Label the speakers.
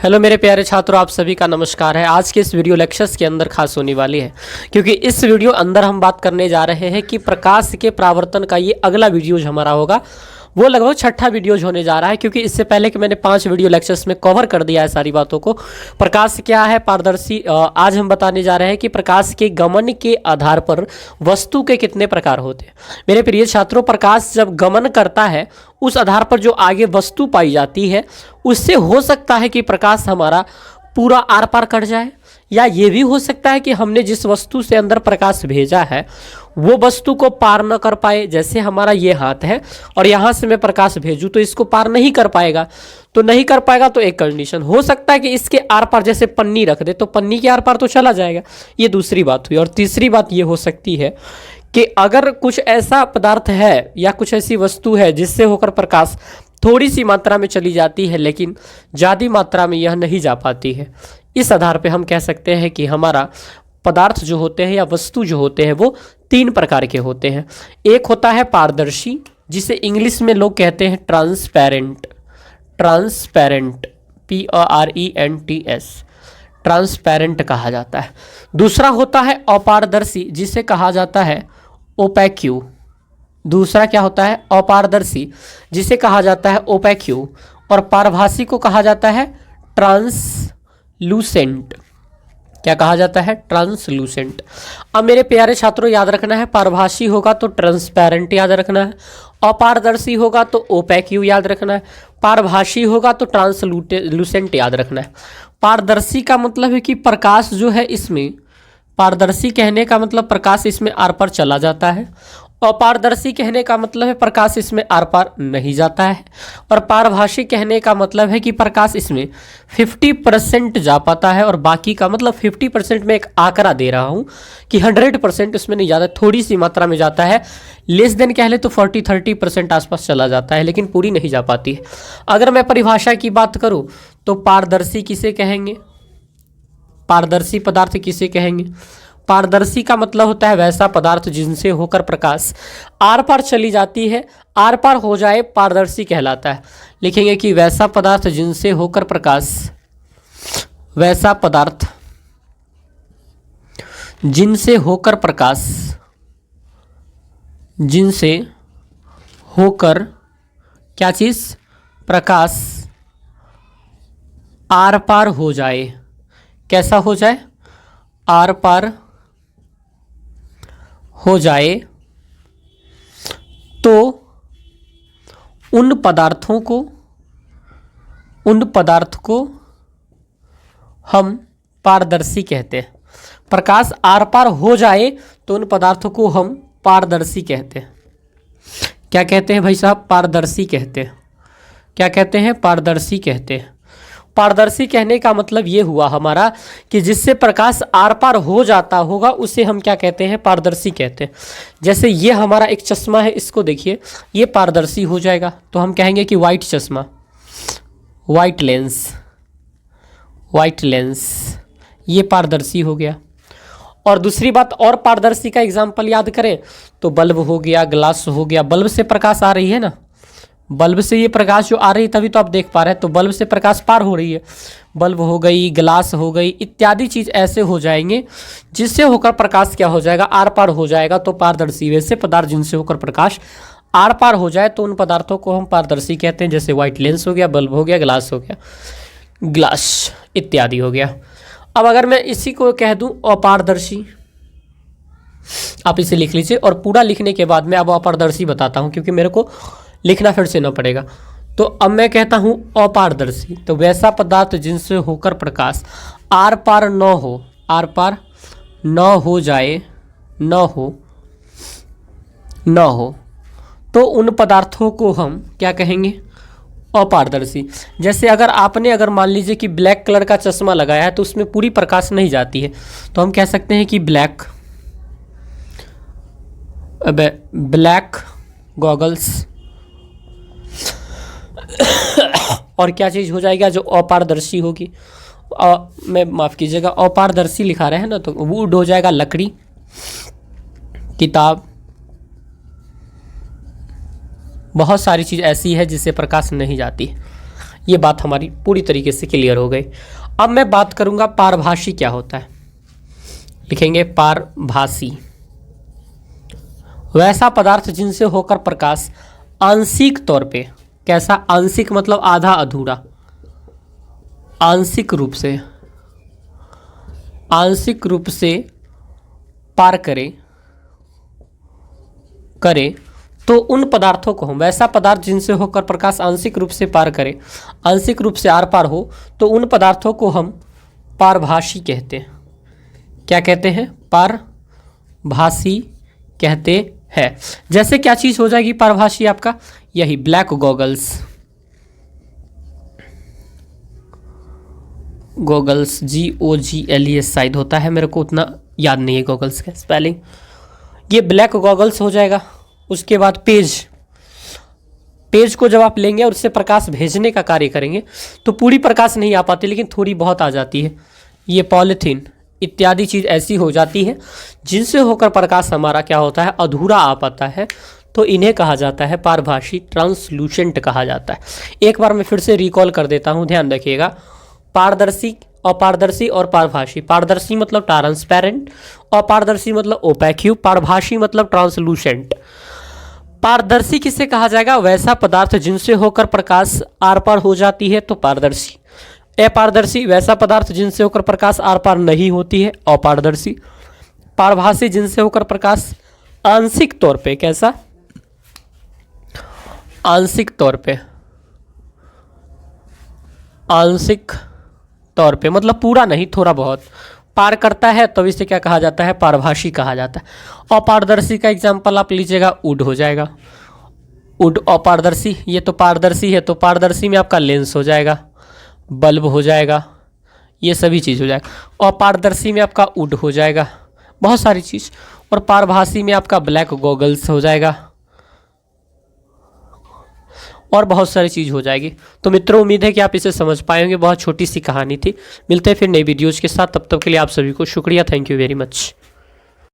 Speaker 1: Hello मेरे प्यारे छात्रों, आप सभी का नमस्कार है। आज के इस वीडियो लेक्चर्स के अंदर खास होने वाली है, क्योंकि इस वीडियो अंदर हम बात करने जा रहे हैं कि प्रकाश के परावर्तन का ये अगला वीडियोज हमारा होगा। वो लगभग छठा वीडियोज होने जा रहा है, क्योंकि इससे पहले कि मैंने 5 वीडियो लेक्चर्स में कवर कर दिया है सारी बातों को। प्रकाश क्या है, पारदर्शी। आज हम बताने जा रहे हैं कि प्रकाश के गमन के आधार पर वस्तु के कितने प्रकार होते हैं। मेरे प्रिय छात्रों, प्रकाश जब गमन करता है उस आधार पर जो आगे वस्तु पाई जाती है, उससे हो सकता है कि प्रकाश हमारा पूरा आर पार कट जाए, या ये भी हो सकता है कि हमने जिस वस्तु से अंदर प्रकाश भेजा है वो वस्तु को पार न कर पाए। जैसे हमारा ये हाथ है और यहाँ से मैं प्रकाश भेजूँ तो इसको पार नहीं कर पाएगा। तो नहीं कर पाएगा तो एक कंडीशन हो सकता है कि इसके आर पार, जैसे पन्नी रख दे तो पन्नी के आर पार तो चला जाएगा, ये दूसरी बात हुई। और तीसरी बात ये हो सकती है कि अगर कुछ ऐसा पदार्थ है या कुछ ऐसी वस्तु है जिससे होकर प्रकाश थोड़ी सी मात्रा में चली जाती है लेकिन ज़्यादा मात्रा में यह नहीं जा पाती है, इस आधार पे हम कह सकते हैं कि हमारा पदार्थ जो होते हैं या वस्तु जो होते हैं वो 3 प्रकार के होते हैं। एक होता है पारदर्शी, जिसे इंग्लिश में लोग कहते हैं ट्रांसपेरेंट। ट्रांसपेरेंट, PARENTS, ट्रांसपेरेंट कहा जाता है। दूसरा होता है अपारदर्शी, जिसे कहा जाता है ओपैक्यू। दूसरा क्या होता है? अपारदर्शी, जिसे कहा जाता है ओपैक्यू। और पारभासी को कहा जाता है ट्रांसलूसेंट। क्या कहा जाता है? ट्रांसलूसेंट। अब मेरे प्यारे छात्रों, याद रखना है, पारभासी होगा तो ट्रांसपेरेंट याद रखना है, अपारदर्शी होगा तो ओपैक्यू याद रखना है, पारभासी होगा तो ट्रांसलूसेंट याद रखना है। पारदर्शी का मतलब है कि प्रकाश जो है इसमें, पारदर्शी कहने का मतलब प्रकाश इसमें आर पार चला जाता है। अपारदर्शी कहने का मतलब है प्रकाश इसमें आर पार नहीं जाता है। और पारभासी कहने का मतलब है कि प्रकाश इसमें 50% जा पाता है, और बाकी का मतलब 50% में एक आंकड़ा दे रहा हूँ कि 100% इसमें नहीं जाता, थोड़ी सी मात्रा में जाता है। लेस देन कह ले तो 40-30% आसपास चला जाता है, लेकिन पूरी नहीं जा पाती है। अगर मैं परिभाषा की बात करूँ तो पारदर्शी किसे कहेंगे? पारदर्शी पदार्थ किसे कहेंगे? पारदर्शी का मतलब होता है वैसा पदार्थ जिनसे होकर प्रकाश आर पार चली जाती है, आर पार हो जाए, पारदर्शी कहलाता है। लिखेंगे कि वैसा पदार्थ जिनसे होकर प्रकाश, वैसा पदार्थ जिनसे होकर प्रकाश, जिनसे होकर क्या चीज? प्रकाश आर पार हो जाए। कैसा हो जाए? आर पार हो जाए, तो उन पदार्थों को हम पारदर्शी कहते हैं। प्रकाश आर पार हो जाए तो उन पदार्थों को हम पारदर्शी कहते हैं। क्या कहते हैं भाई साहब? पारदर्शी कहते हैं। क्या कहते हैं? पारदर्शी कहते हैं। पारदर्शी कहने का मतलब ये हुआ हमारा कि जिससे प्रकाश आर पार हो जाता होगा उसे हम क्या कहते हैं? पारदर्शी कहते हैं। जैसे ये हमारा एक चश्मा है, इसको देखिए, ये पारदर्शी हो जाएगा तो हम कहेंगे कि वाइट चश्मा, वाइट लेंस, वाइट लेंस, ये पारदर्शी हो गया। और दूसरी बात, और पारदर्शी का एग्जाम्पल याद करें तो बल्ब हो गया, ग्लास हो गया। बल्ब से प्रकाश आ रही है ना, बल्ब से ये प्रकाश जो आ रही है तभी तो आप देख पा रहे हैं, तो बल्ब से प्रकाश पार हो रही है। बल्ब हो गई, ग्लास हो गई, इत्यादि चीज ऐसे हो जाएंगे जिससे होकर प्रकाश क्या हो जाएगा? आर पार हो जाएगा, तो पारदर्शी। वैसे पदार्थ जिनसे होकर प्रकाश आर पार हो जाए तो उन पदार्थों को हम पारदर्शी कहते हैं। जैसे व्हाइट लेंस हो गया, बल्ब हो गया, ग्लास हो गया, ग्लास इत्यादि हो गया। अब अगर मैं इसी को कह दूं अपारदर्शी, आप इसे लिख लीजिए, और पूरा लिखने के बाद मैं अब अपारदर्शी बताता हूं, क्योंकि मेरे को लिखना फिर से ना पड़ेगा। तो अब मैं कहता हूं अपारदर्शी, तो वैसा पदार्थ जिनसे होकर प्रकाश आर पार न हो, आर पार न हो जाए, न हो, तो उन पदार्थों को हम क्या कहेंगे? अपारदर्शी। जैसे अगर मान लीजिए कि ब्लैक कलर का चश्मा लगाया है तो उसमें पूरी प्रकाश नहीं जाती है, तो हम कह सकते हैं कि ब्लैक गॉगल्स। और क्या चीज़ हो जाएगा जो अपारदर्शी होगी? मैं माफ़ कीजिएगा, अपारदर्शी लिखा रहे हैं ना, तो वुड हो जाएगा लकड़ी, किताब, बहुत सारी चीज़ ऐसी है जिससे प्रकाश नहीं जाती। ये बात हमारी पूरी तरीके से क्लियर हो गई। अब मैं बात करूंगा पारभासी क्या होता है। लिखेंगे पारभासी, वैसा पदार्थ जिनसे होकर प्रकाश आंशिक तौर पे, कैसा, आंशिक मतलब आधा अधूरा, आंशिक रूप से पार करे तो उन पदार्थों को हम, वैसा पदार्थ जिनसे होकर प्रकाश आंशिक रूप से पार करे, आंशिक रूप से आर पार हो, तो उन पदार्थों को हम पारभासी कहते हैं। क्या कहते हैं? पारभासी कहते हैं। जैसे क्या चीज हो जाएगी पारभासी आपका? यही ब्लैक गॉगल्स, GOGLES शायद होता है, मेरे को उतना याद नहीं है गॉगल्स का स्पेलिंग। ये ब्लैक गॉगल्स हो जाएगा। उसके बाद पेज को जब आप लेंगे और उससे प्रकाश भेजने का कार्य करेंगे तो पूरी प्रकाश नहीं आ पाती, लेकिन थोड़ी बहुत आ जाती है। ये पॉलीथीन इत्यादि चीज़ ऐसी हो जाती है जिनसे होकर प्रकाश हमारा क्या होता है, अधूरा आ पाता है, तो इन्हें कहा जाता है पारभासी, ट्रांसलूसेंट कहा जाता है। एक बार मैं फिर से रिकॉल कर देता हूँ, ध्यान रखिएगा। पारदर्शी, अपारदर्शी और पारभासी। पारदर्शी मतलब ट्रांसपेरेंट, अपारदर्शी मतलब ओपैक्यू, पारभासी मतलब ट्रांसलूसेंट। पारदर्शी किसे कहा जाएगा? वैसा पदार्थ जिनसे होकर प्रकाश आर पार हो जाती है, तो पारदर्शी। अपारदर्शी, वैसा पदार्थ जिनसे होकर प्रकाश आर पार नहीं होती है, अपारदर्शी। पारभासी, जिनसे होकर प्रकाश आंशिक तौर पे, कैसा, आंशिक तौर पे मतलब पूरा नहीं, थोड़ा बहुत पार करता है, तो इसे क्या कहा जाता है? पारभासी कहा जाता है। अपारदर्शी का एग्जाम्पल आप लीजिएगा, वुड हो जाएगा। वुड अपारदर्शी, ये तो पारदर्शी है, तो पारदर्शी में आपका लेंस हो जाएगा, बल्ब हो जाएगा, ये सभी चीज़ हो जाएगा। अपारदर्शी में आपका वुड हो जाएगा, बहुत सारी चीज़। और पारभासी में आपका ब्लैक गॉगल्स हो जाएगा और बहुत सारी चीज़ हो जाएगी। तो मित्रों, उम्मीद है कि आप इसे समझ पाएंगे। बहुत छोटी सी कहानी थी। मिलते हैं फिर नई वीडियोज़ के साथ, तब तक के लिए आप सभी को शुक्रिया। Thank you very much.